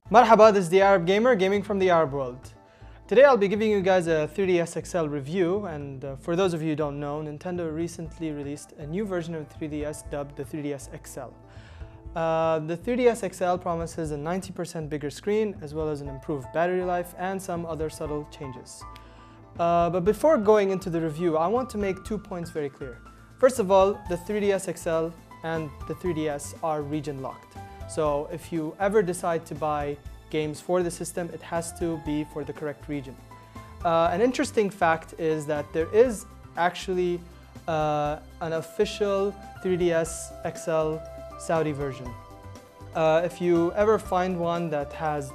Marhaba, this is the Arab Gamer, gaming from the Arab world. Today I'll be giving you guys a 3DS XL review, and for those of you who don't know, Nintendo recently released a new version of 3DS dubbed the 3DS XL. The 3DS XL promises a 90% bigger screen, as well as an improved battery life and some other subtle changes. But before going into the review, I want to make 2 points very clear. First of all, the 3DS XL and the 3DS are region locked. So if you ever decide to buy games for the system, it has to be for the correct region. An interesting fact is that there is actually an official 3DS XL Saudi version. If you ever find one that has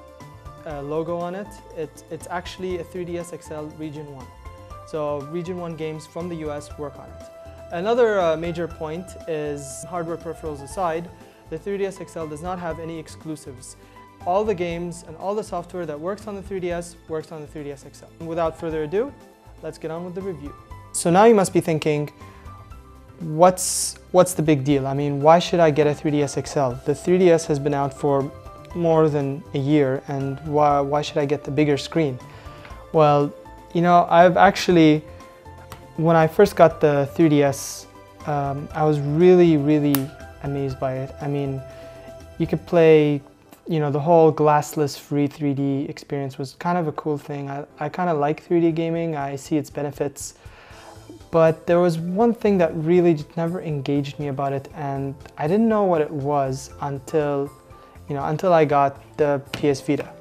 a logo on it, it's actually a 3DS XL Region 1. So Region 1 games from the US work on it. Another major point is, hardware peripherals aside, the 3DS XL does not have any exclusives. All the games and all the software that works on the 3DS works on the 3DS XL. Without further ado, let's get on with the review. So now you must be thinking, what's the big deal? I mean, why should I get a 3DS XL? The 3DS has been out for more than a year, and why should I get the bigger screen? Well, you know, I've actually, when I first got the 3DS, I was really amazed by it. I mean, you could play, you know, the whole glassless free 3D experience was kind of a cool thing. I kind of like 3D gaming, I see its benefits, but there was one thing that really just never engaged me about it, and I didn't know what it was until I got the PS Vita.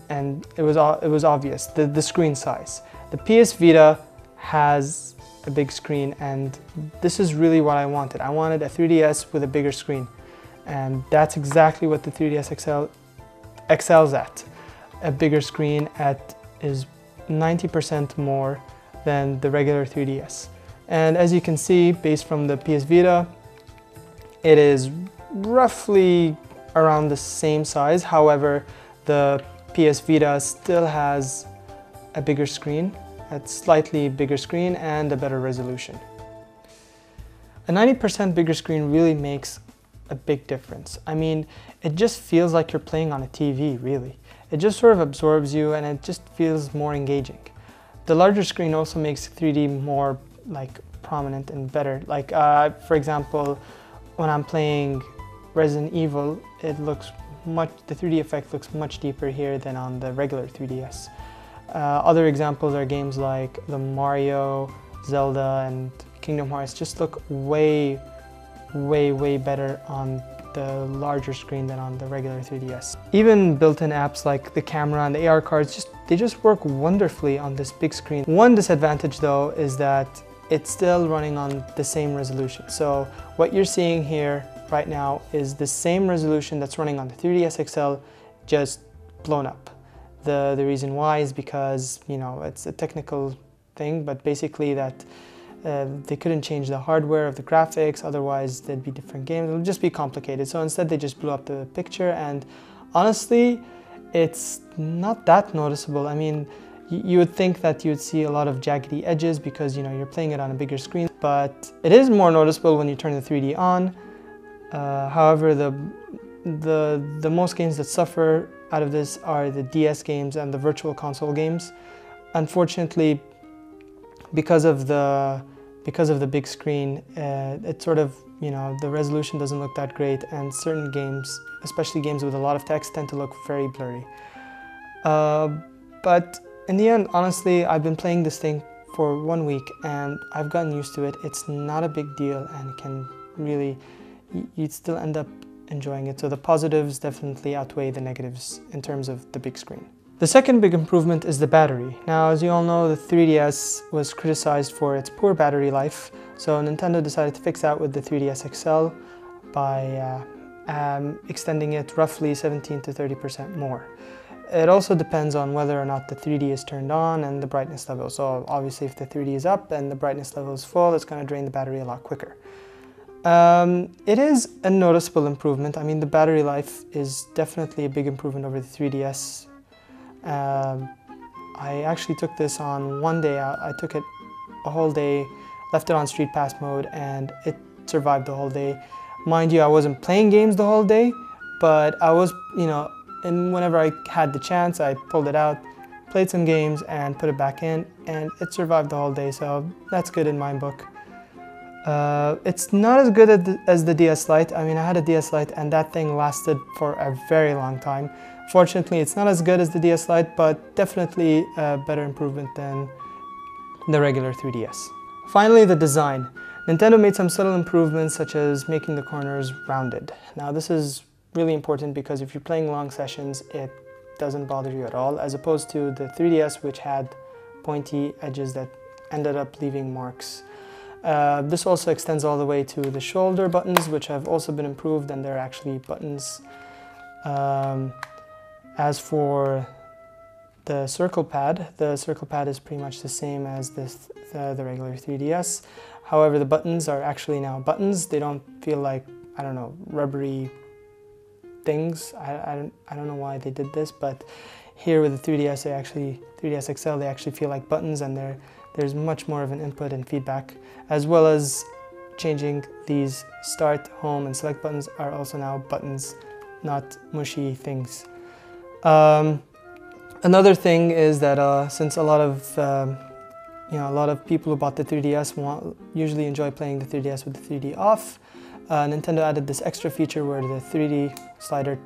And it was obvious, the screen size. The PS Vita has a big screen, and this is really what I wanted. I wanted a 3DS with a bigger screen, and that's exactly what the 3DS XL excels at. A bigger screen is 90% more than the regular 3DS. And as you can see, based from the PS Vita, it is roughly around the same size. However, the PS Vita still has a bigger screen, a slightly bigger screen, and a better resolution. A 90% bigger screen really makes a big difference. I mean, it just feels like you're playing on a TV, really. It just sort of absorbs you, and it just feels more engaging. The larger screen also makes 3D more prominent and better. For example, when I'm playing Resident Evil, the 3D effect looks much deeper here than on the regular 3DS. Other examples are games like the Mario, Zelda, and Kingdom Hearts just look way better on the larger screen than on the regular 3DS. Even built-in apps like the camera and the AR cards, they just work wonderfully on this big screen. One disadvantage though is that it's still running on the same resolution. So what you're seeing here right now is the same resolution that's running on the 3DS XL, just blown up. The reason why is because, you know, it's a technical thing, but basically that they couldn't change the hardware of the graphics, otherwise there'd be different games. It would just be complicated. So instead they just blew up the picture, and honestly, it's not that noticeable. I mean, you would think that you would see a lot of jaggedy edges because, you know, you're playing it on a bigger screen, but it is more noticeable when you turn the 3D on. However, the most games that suffer out of this are the DS games and the virtual console games. Unfortunately, because of the big screen, it sort of, you know, the resolution doesn't look that great, and certain games, especially games with a lot of text, tend to look very blurry. But in the end, honestly, I've been playing this thing for 1 week and I've gotten used to it. It's not a big deal, and it can really, you'd still end up enjoying it. So the positives definitely outweigh the negatives in terms of the big screen. The second big improvement is the battery. Now, as you all know, the 3DS was criticized for its poor battery life, so Nintendo decided to fix that with the 3DS XL by extending it roughly 17 to 30% more. It also depends on whether or not the 3D is turned on and the brightness level. So obviously if the 3D is up and the brightness level is full, it's going to drain the battery a lot quicker. It is a noticeable improvement. I mean, the battery life is definitely a big improvement over the 3DS. I actually took this on one day. I took it a whole day, left it on Street Pass mode, and it survived the whole day. Mind you, I wasn't playing games the whole day, but I was, you know, and whenever I had the chance, I pulled it out, played some games, and put it back in, and it survived the whole day, so that's good in my book. It's not as good as the DS Lite. I mean, I had a DS Lite and that thing lasted for a very long time. Fortunately, it's not as good as the DS Lite, but definitely a better improvement than the regular 3DS. Finally, the design. Nintendo made some subtle improvements, such as making the corners rounded. Now, this is really important because if you're playing long sessions, it doesn't bother you at all, as opposed to the 3DS, which had pointy edges that ended up leaving marks. This also extends all the way to the shoulder buttons, which have also been improved, and they're actually buttons. As for the circle pad is pretty much the same as the regular 3DS. However, the buttons are actually now buttons. They don't feel like, I don't know, rubbery things. I don't know why they did this, but here with the 3DS, 3DS XL, they actually feel like buttons, and there's much more of an input and feedback, as well as changing these start, home, and select buttons are also now buttons, not mushy things. Another thing is that since a lot of people who bought the 3DS usually enjoy playing the 3DS with the 3D off, Nintendo added this extra feature where the 3D slider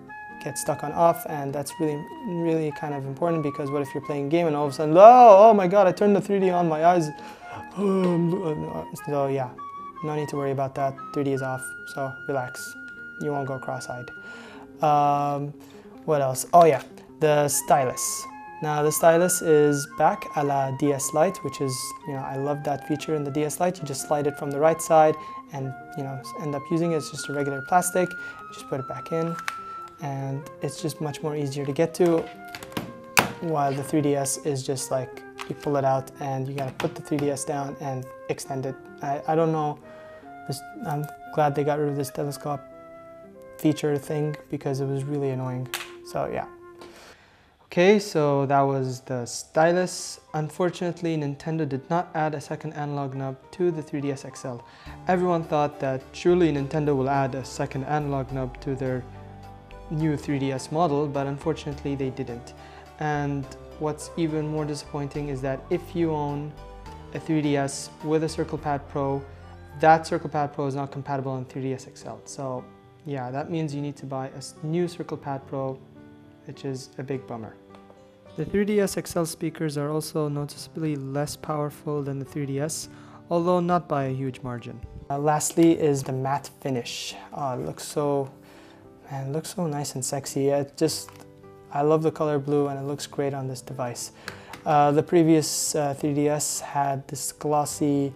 gets stuck on off, and that's really kind of important, because what if you're playing a game and all of a sudden, oh my god, I turned the 3D on, my eyes, so yeah, no need to worry about that. 3D is off, so relax, you won't go cross-eyed. What else? Oh yeah, the stylus. Now the stylus is back a la DS Lite, which is, I love that feature in the DS Lite. You just slide it from the right side and, end up using it. It's just a regular plastic. You just put it back in, and it's just much more easier to get to, while the 3DS is just like, you pull it out and you gotta put the 3DS down and extend it. I don't know, I'm glad they got rid of this telescope feature thing, because it was really annoying. So yeah. Okay, so that was the stylus. Unfortunately, Nintendo did not add a second analog knob to the 3DS XL. Everyone thought that surely Nintendo will add a second analog knob to their new 3DS model, but unfortunately they didn't. And what's even more disappointing is that if you own a 3DS with a Circle Pad Pro, that Circle Pad Pro is not compatible on 3DS XL. So yeah, that means you need to buy a new Circle Pad Pro, which is a big bummer. The 3DS XL speakers are also noticeably less powerful than the 3DS, although not by a huge margin. Lastly is the matte finish. It looks so nice and sexy. I love the color blue, and it looks great on this device. The previous 3DS had this glossy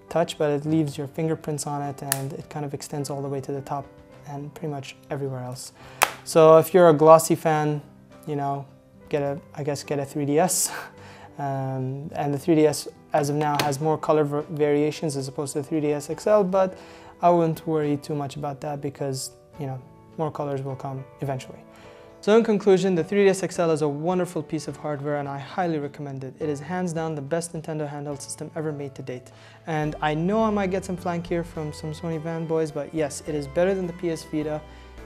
touch, but it leaves your fingerprints on it, and it kind of extends all the way to the top and pretty much everywhere else. So if you're a glossy fan, get a 3DS. And the 3DS as of now has more color variations as opposed to the 3DS XL, but I wouldn't worry too much about that, because more colors will come eventually. So in conclusion, the 3DS XL is a wonderful piece of hardware, and I highly recommend it. It is hands down the best Nintendo handheld system ever made to date. And I know I might get some flank here from some Sony fanboys, but yes, it is better than the PS Vita.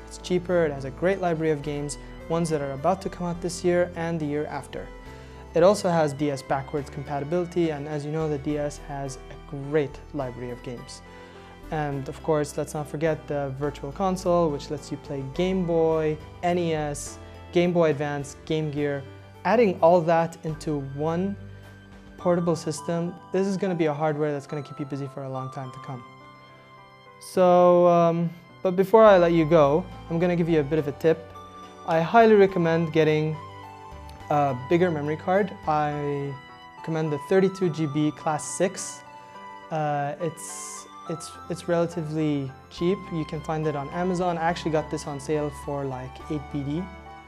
It's cheaper, it has a great library of games, ones that are about to come out this year and the year after. It also has DS backwards compatibility, and as you know, the DS has a great library of games. And of course, let's not forget the Virtual Console, which lets you play Game Boy, NES, Game Boy Advance, Game Gear. Adding all that into one portable system, this is going to be a hardware that's going to keep you busy for a long time to come. So, but before I let you go, I'm going to give you a bit of a tip. I highly recommend getting a bigger memory card. I recommend the 32 GB Class 6. It's relatively cheap. You can find it on Amazon. I actually got this on sale for like 8 BD.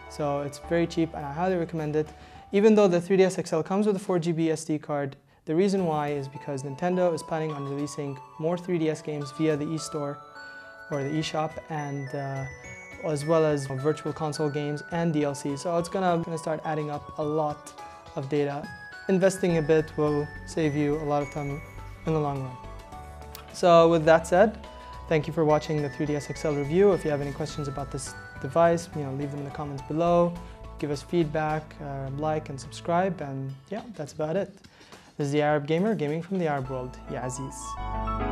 So it's very cheap, and I highly recommend it. Even though the 3DS XL comes with a 4 GB SD card, the reason why is because Nintendo is planning on releasing more 3DS games via the eStore or the eShop, and as well as Virtual Console games and DLC. So it's gonna start adding up a lot of data. Investing a bit will save you a lot of time in the long run. So with that said, thank you for watching the 3DS XL review. If you have any questions about this device, leave them in the comments below. Give us feedback, like and subscribe, and yeah, that's about it. This is the Arab Gamer, gaming from the Arab world. Ya Aziz.